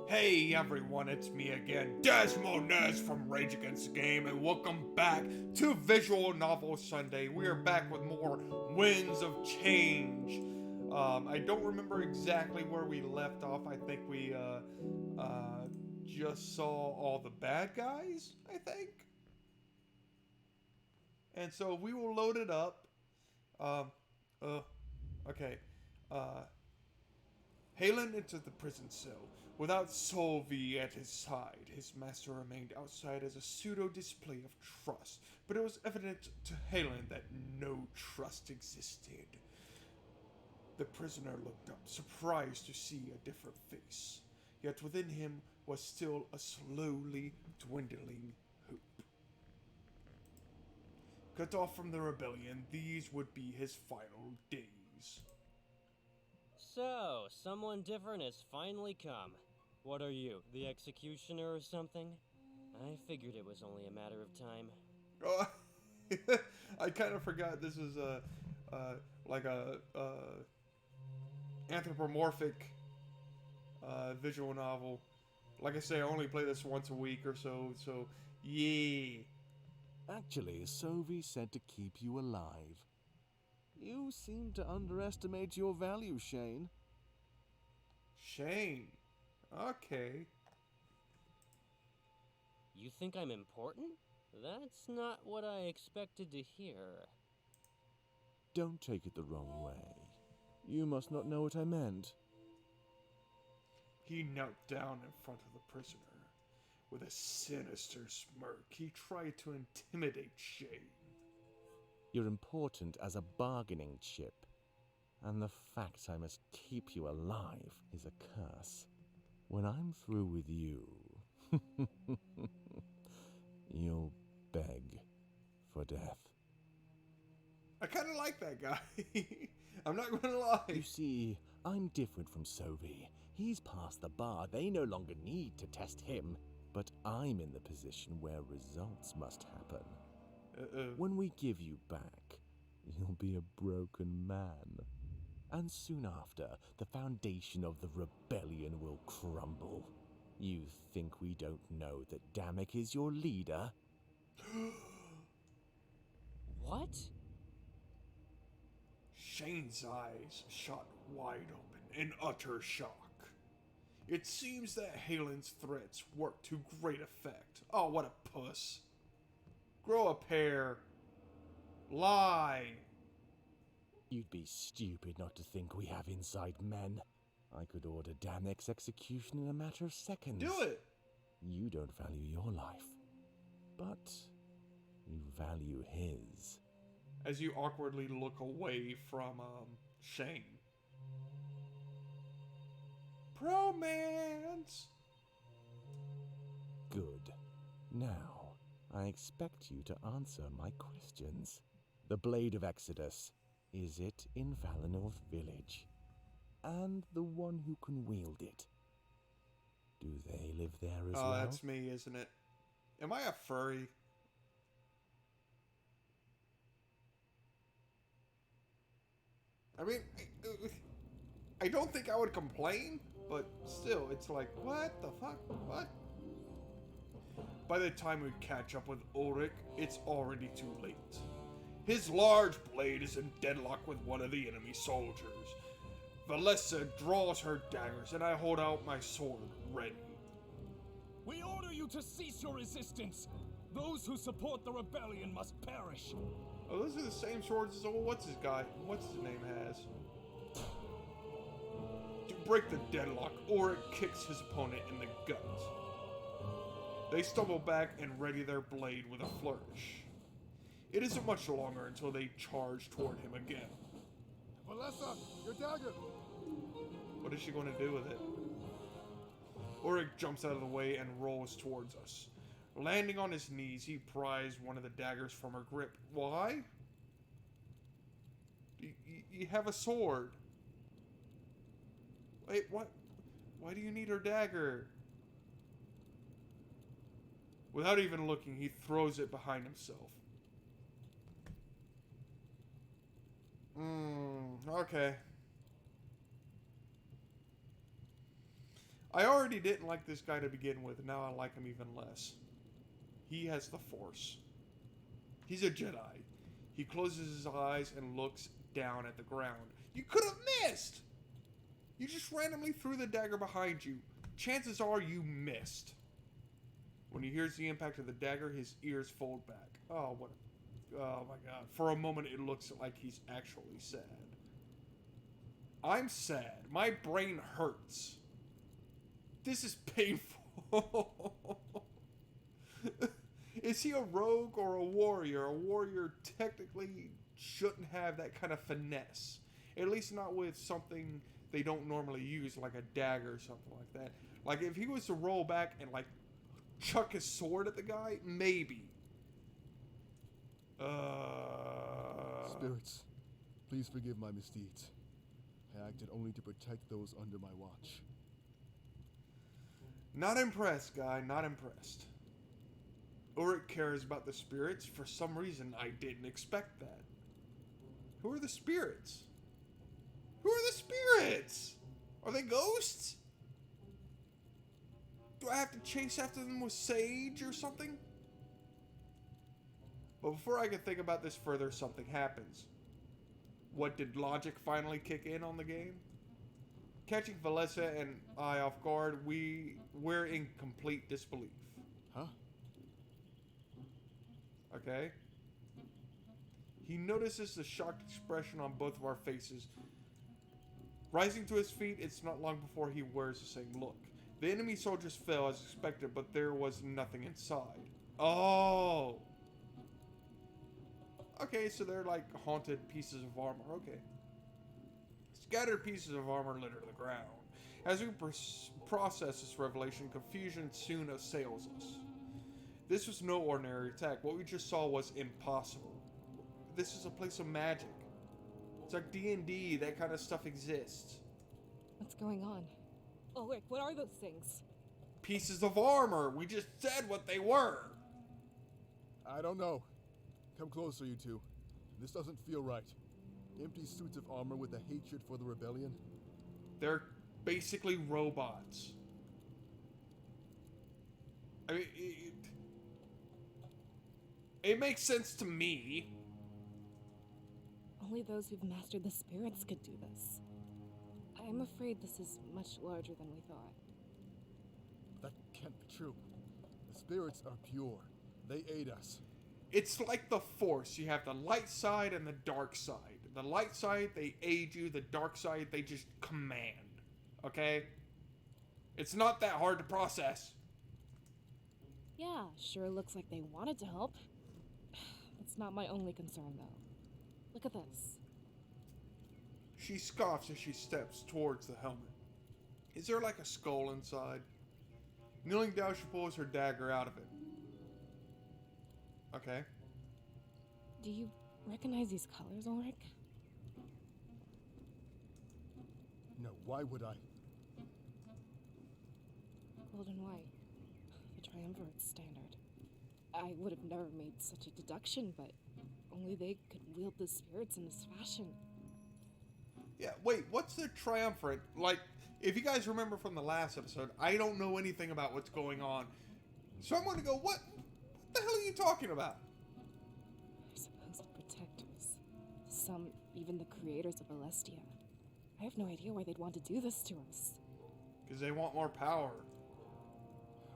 Hey everyone, it's me again, Desmonez from Rage Against the Game, and welcome back to Visual Novel Sunday. We are back with more Winds of Change. I don't remember exactly where we left off. I think we just saw all the bad guys, I think. And so we will load it up. Um, okay. Uh, Halen entered the prison cell. Without Solvi at his side, his master remained outside as a pseudo display of trust, but it was evident to Halen that no trust existed. The prisoner looked up, surprised to see a different face. Yet within him was still a slowly dwindling hope. Cut off from the rebellion, these would be his final days. So, someone different has finally come. What are you, the executioner or something? I figured it was only a matter of time. Oh, I kind of forgot this is like a anthropomorphic visual novel. Like I say, I only play this once a week or so. So yeah. Actually, Sovi said to keep you alive. You seem to underestimate your value, Shane. Shane. Okay. You think I'm important? That's not what I expected to hear. Don't take it the wrong way. You must not know what I meant. He knelt down in front of the prisoner. With a sinister smirk, he tried to intimidate Shane. You're important as a bargaining chip. And the fact I must keep you alive is a curse. When I'm through with you, you'll beg for death. I kind of like that guy. I'm not gonna lie. You see, I'm different from Sovi. He's past the bar. They no longer need to test him. But I'm in the position where results must happen. When we give you back, you'll be a broken man. And soon after, the foundation of the rebellion will crumble. You think we don't know that Damek is your leader? What? Shane's eyes shot wide open in utter shock. It seems that Halen's threats worked to great effect. Oh, what a puss. Grow a pair. Lie. You'd be stupid not to think we have inside men. I could order Damek's execution in a matter of seconds. Do it. You don't value your life, but you value his. As you awkwardly look away from Shane. Bromance. Good. Now, I expect you to answer my questions. The Blade of Exodus, is it in Valinor Village? And the one who can wield it, do they live there as well? Oh, that's me, isn't it? Am I a furry? I mean, I don't think I would complain, but still, it's like, what the fuck? What? By the time we catch up with Ulrich, it's already too late. His large blade is in deadlock with one of the enemy soldiers. Valessa draws her daggers, and I hold out my sword, ready. We order you to cease your resistance! Those who support the rebellion must perish! Oh, those are the same swords as what's his name has. To break the deadlock, Ulrich kicks his opponent in the gut. They stumble back and ready their blade with a flourish. It isn't much longer until they charge toward him again. Valessa, your dagger! What is she going to do with it? Ulrich jumps out of the way and rolls towards us. Landing on his knees, he pries one of the daggers from her grip. Why? You have a sword. Wait, what? Why do you need her dagger? Without even looking, he throws it behind himself. Okay. I already didn't like this guy to begin with, and now I like him even less. He has the Force. He's a Jedi. He closes his eyes and looks down at the ground. You could have missed! You just randomly threw the dagger behind you. Chances are you missed. When he hears the impact of the dagger, his ears fold back. Oh, what a... Oh my god. For a moment, it looks like he's actually sad. I'm sad. My brain hurts. This is painful. Is he a rogue or a warrior? A warrior technically shouldn't have that kind of finesse. At least not with something they don't normally use, like a dagger or something like that. Like, if he was to roll back and, like, chuck his sword at the guy, maybe. Spirits, please forgive my misdeeds. I acted only to protect those under my watch. Not impressed, guy. Not impressed. Ulrich cares about the spirits. For some reason, I didn't expect that. Who are the spirits? Who are the spirits? Are they ghosts? Do I have to chase after them with sage or something? But before I can think about this further, something happens. What, did logic finally kick in on the game? Catching Valessa and I off guard, we're in complete disbelief. Huh? Okay. He notices the shocked expression on both of our faces. Rising to his feet, it's not long before he wears the same look. The enemy soldiers fell as expected, but there was nothing inside. Oh! Okay, so they're like haunted pieces of armor. Okay. Scattered pieces of armor litter the ground. As we process this revelation, confusion soon assails us. This was no ordinary attack. What we just saw was impossible. This is a place of magic. It's like D&D, that kind of stuff exists. What's going on? Ulrich, what are those things? Pieces of armor. We just said what they were. I don't know. Come closer, you two. This doesn't feel right. Empty suits of armor with a hatred for the rebellion. They're basically robots. I mean, it makes sense to me. Only those who've mastered the spirits could do this. I'm afraid this is much larger than we thought. That can't be true. The spirits are pure. They aid us. It's like the Force. You have the light side and the dark side. The light side, they aid you. The dark side, they just command. Okay? It's not that hard to process. Yeah, sure looks like they wanted to help. That's not my only concern, though. Look at this. She scoffs as she steps towards the helmet. Is there like a skull inside? Kneeling down, she pulls her dagger out of it. Okay. Do you recognize these colors, Ulrich? No, why would I? Gold and white. The triumvirate standard. I would have never made such a deduction, but only they could wield the spirits in this fashion. Yeah, wait, what's the triumvirate? Like, if you guys remember from the last episode, I don't know anything about what's going on. So I'm going to go, what the hell are you talking about? Supposed protectors. Some even the creators of Alestia. I have no idea why they'd want to do this to us. Because they want more power.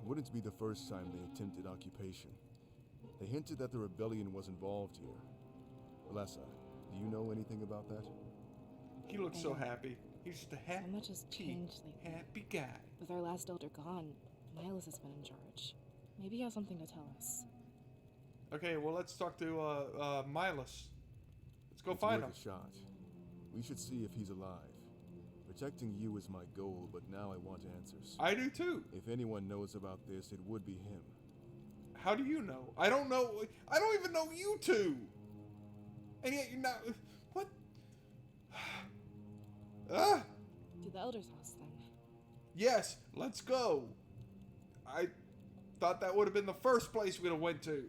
Wouldn't be the first time they attempted occupation. They hinted that the rebellion was involved here. Valessa, do you know anything about that? He looks so happy. He's just a happy, So much has changed lately. happy guy. With our last elder gone, Miles has been in charge. Maybe he has something to tell us. Okay, well, let's talk to Milos. Let's go It's find worth him. a shot. We should see if he's alive. Protecting you is my goal, but now I want answers. I do too. If anyone knows about this, it would be him. How do you know? I don't know. I don't even know you two. And yet you're not. What? Ah. To the elder's house, then. Yes, let's go. I thought that would have been the first place we'd have went to.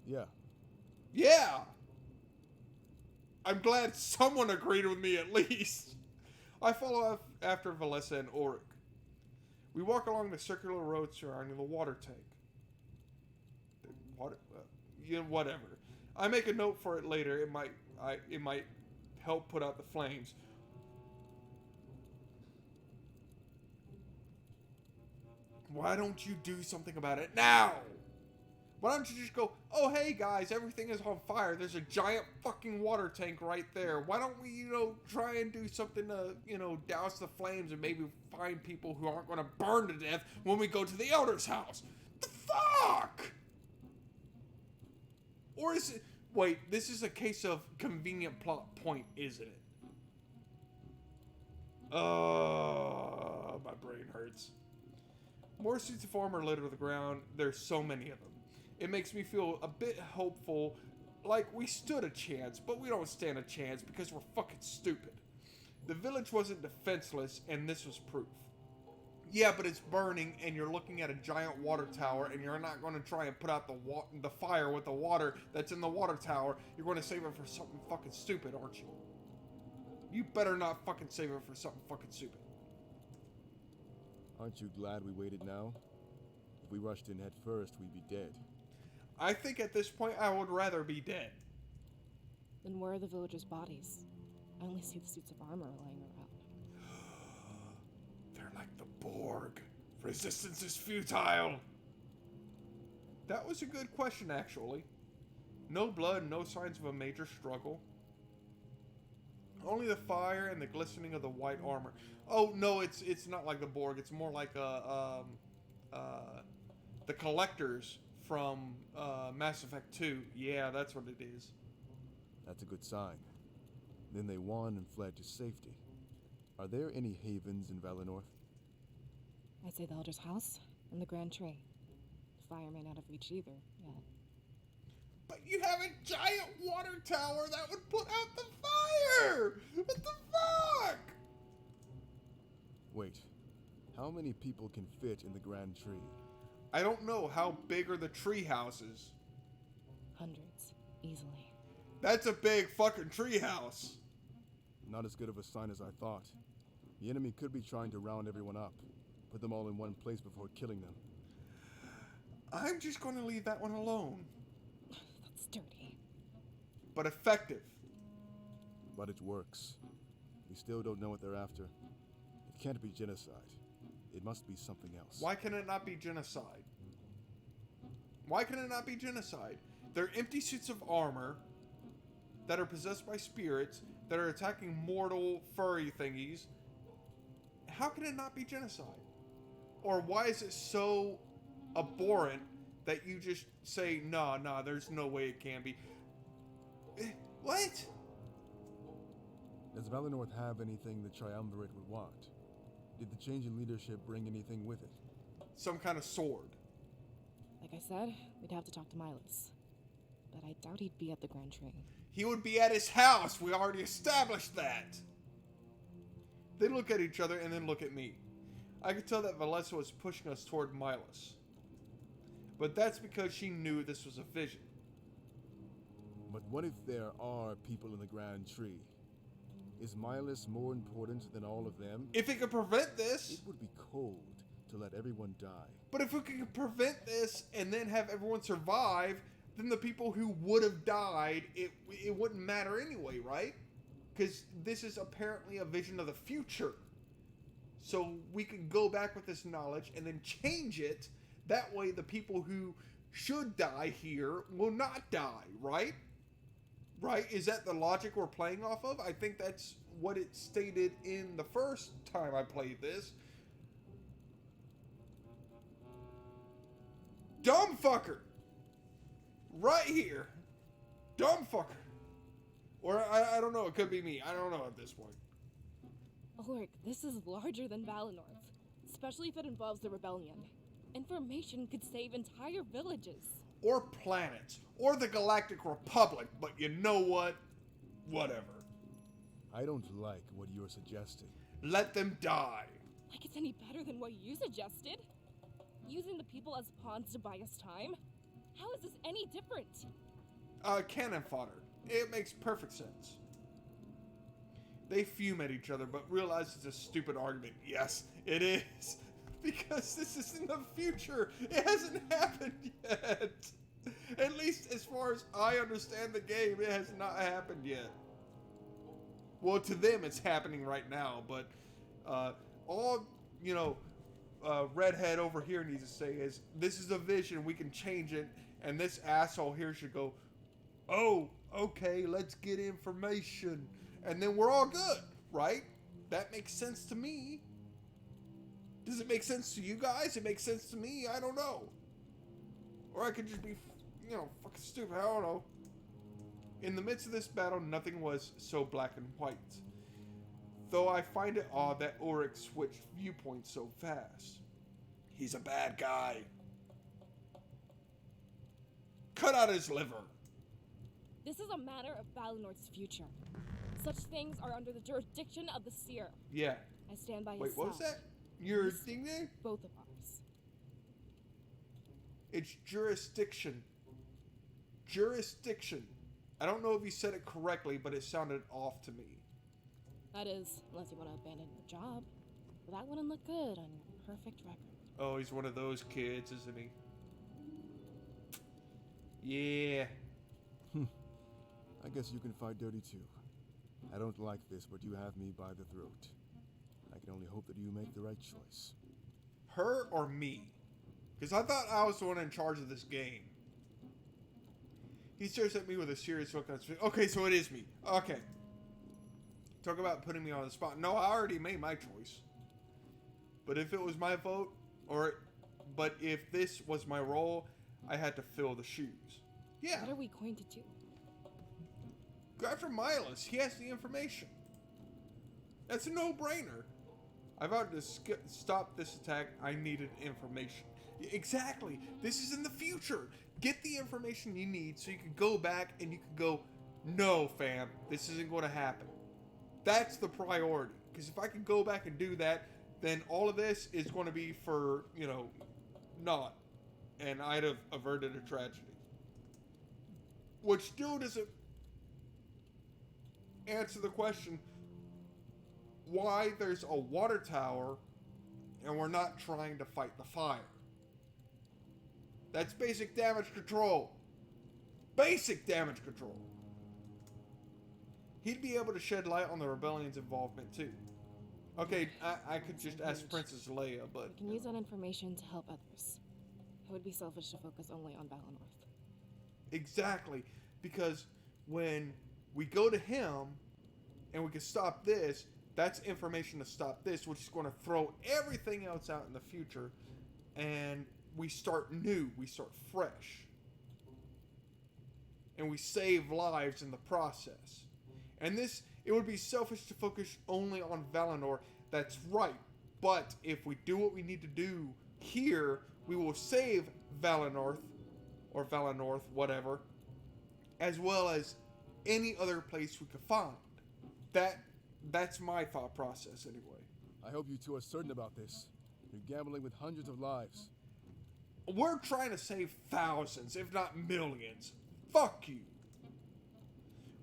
Yeah, Yeah. I'm glad someone agreed with me at least. I follow after Valessa and Ulrich. We walk along the circular road surrounding the water tank. Whatever. I make a note for it later. It might help put out the flames. Why don't you do something about it now? Why don't you just go, oh, hey, guys, everything is on fire. There's a giant fucking water tank right there. Why don't we, try and do something to, douse the flames and maybe find people who aren't going to burn to death when we go to the Elder's house? The fuck? Or is it... Wait, this is a case of convenient plot point, isn't it? My brain hurts. More suits of armor litter the ground. There's so many of them. It makes me feel a bit hopeful, like we stood a chance, but we don't stand a chance because we're fucking stupid. The village wasn't defenseless, and this was proof. Yeah, but it's burning, and you're looking at a giant water tower, and you're not going to try and put out the fire with the water that's in the water tower. You're going to save it for something fucking stupid, aren't you? You better not fucking save it for something fucking stupid. Aren't you glad we waited now? If we rushed in head first, we'd be dead. I think at this point I would rather be dead. Then where are the villagers' bodies? I only see the suits of armor lying around. They're like the Borg. Resistance is futile. That was a good question, actually. No blood, no signs of a major struggle. Only the fire and the glistening of the white armor. Oh, no, it's not like the Borg. It's more like the collectors from Mass Effect 2. Yeah, that's what it is. That's a good sign. Then they won and fled to safety. Are there any havens in Valinor? I'd say the Elder's house and the Grand Tree. The fire may not have reached either yet. But you have a giant water tower that would put out the fire! What the fuck? Wait, how many people can fit in the Grand Tree? I don't know. How big are the tree houses? Hundreds, easily. That's a big fucking tree house. Not as good of a sign as I thought. The enemy could be trying to round everyone up, put them all in one place before killing them. I'm just going to leave that one alone. That's dirty. But effective. But it works. We still don't know what they're after. It can't be genocide. It must be something else. Why can it not be genocide? Why can it not be genocide? They're empty suits of armor that are possessed by spirits that are attacking mortal furry thingies. How can it not be genocide? Or why is it so abhorrent that you just say, nah, there's no way it can be? What? Does Valinor have anything the Triumvirate would want? Did the change in leadership bring anything with it? Some kind of sword. Like I said, we'd have to talk to Milos. But I doubt he'd be at the Grand Tree. He would be at his house. We already established that. They look at each other and then look at me. I could tell that Valessa was pushing us toward Milos. But that's because she knew this was a vision. But what if there are people in the Grand Tree? Is Milos more important than all of them? If it could prevent this... It would be cold to let everyone die. But if we could prevent this and then have everyone survive, then the people who would have died, it wouldn't matter anyway, right? Because this is apparently a vision of the future. So we could go back with this knowledge and then change it. That way the people who should die here will not die, right? Right? Is that the logic we're playing off of? I think that's what it stated in the first time I played this. Dumb fucker! Right here. Dumb fucker. Or I don't know, it could be me. I don't know at this point. Ulrich, this is larger than Valinor. Especially if it involves the rebellion. Information could save entire villages. Or planets. Or the Galactic Republic. But you know what? Whatever. I don't like what you're suggesting. Let them die. Like it's any better than what you suggested? Using the people as pawns to buy us time? How is this any different? Cannon fodder. It makes perfect sense. They fume at each other, but realize it's a stupid argument. Yes, it is. Because this is in the future. It hasn't happened yet. At least as far as I understand the game, it has not happened yet. Well, to them, it's happening right now, but all, redhead over here needs to say is, this is a vision, we can change it, and this asshole here should go, oh, okay, let's get information, and then we're all good, right? That makes sense to me. Does it make sense to you guys? It makes sense to me, I don't know. Or I could just be, fucking stupid, I don't know. In the midst of this battle, nothing was so black and white. Though I find it odd that Ulrich switched viewpoints so fast. He's a bad guy. Cut out his liver. This is a matter of Valinor's future. Such things are under the jurisdiction of the seer. Yeah. I stand by his Wait, what was side. that? Your This- thing there? Both of ours. It's jurisdiction. Jurisdiction. I don't know if you said it correctly, but it sounded off to me. That is, unless you want to abandon your job. But that wouldn't look good on your perfect record. Oh, he's one of those kids, isn't he? Yeah. I guess you can fight dirty too. I don't like this, but you have me by the throat. I can only hope that you make the right choice. Her or me? Because I thought I was the one in charge of this game. He stares at me with a serious look on his face. Okay, so it is me. Okay. Talk about putting me on the spot. No, I already made my choice. But if it was my vote, but if this was my role, I had to fill the shoes. Yeah. What are we going to do? Go after Milas. He has the information. That's a no-brainer. I vowed to stop this attack. I needed information. Exactly. This is in the future. Get the information you need so you can go back and you can go, no, fam, this isn't going to happen. That's the priority. Because if I can go back and do that, then all of this is going to be for, naught. And I'd have averted a tragedy. Which still doesn't answer the question why there's a water tower and we're not trying to fight the fire. That's basic damage control. Basic damage control. He'd be able to shed light on the rebellion's involvement too. Okay, I could just ask Princess Leia, but... We can use that information to help others. It would be selfish to focus only on Valinorth. Exactly, because when we go to him and we can stop this, that's information to stop this, which is going to throw everything else out in the future, and we start new, we start fresh. And we save lives in the process. And this, it would be selfish to focus only on Valinor, that's right. But if we do what we need to do here, we will save Valinorth, or Valinorth, whatever, as well as any other place we could find. That's my thought process anyway. I hope you two are certain about this. You're gambling with hundreds of lives. We're trying to save thousands, if not millions. Fuck you.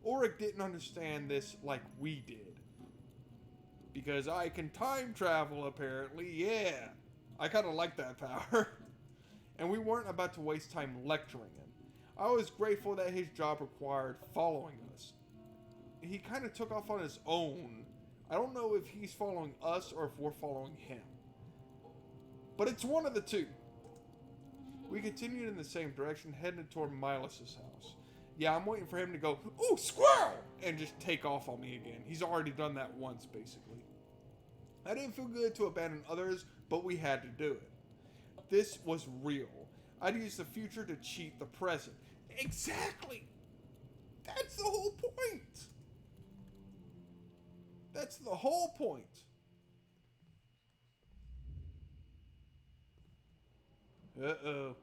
Ulrich didn't understand this like we did. Because I can time travel, apparently. Yeah. I kind of like that power. And we weren't about to waste time lecturing him. I was grateful that his job required following us. He kind of took off on his own. I don't know if he's following us or if we're following him. But it's one of the two. We continued in the same direction, heading toward Milas' house. Yeah, I'm waiting for him to go, ooh, squirrel! And just take off on me again. He's already done that once, basically. I didn't feel good to abandon others, but we had to do it. This was real. I'd use the future to cheat the present. Exactly! That's the whole point! That's the whole point. Uh-oh.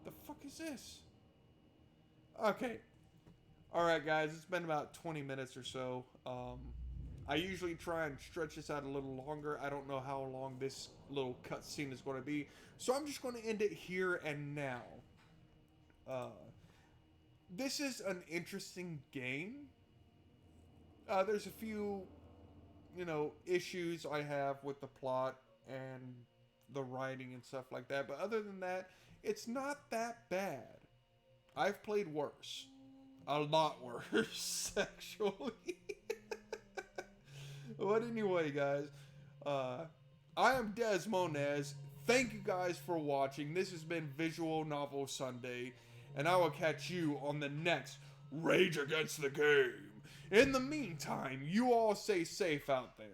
The fuck is this? Okay. Alright guys, it's been about 20 minutes or so. I usually try and stretch this out a little longer. I don't know how long this little cutscene is going to be. So I'm just going to end it here and now. This is an interesting game. There's a few, issues I have with the plot. and the writing and stuff like that. But other than that, it's not that bad. I've played worse. A lot worse, actually. But anyway, guys, I am Des Monez. Thank you guys for watching. this has been Visual Novel Sunday, and I will catch you on the next Rage Against the Game. In the meantime, you all stay safe out there.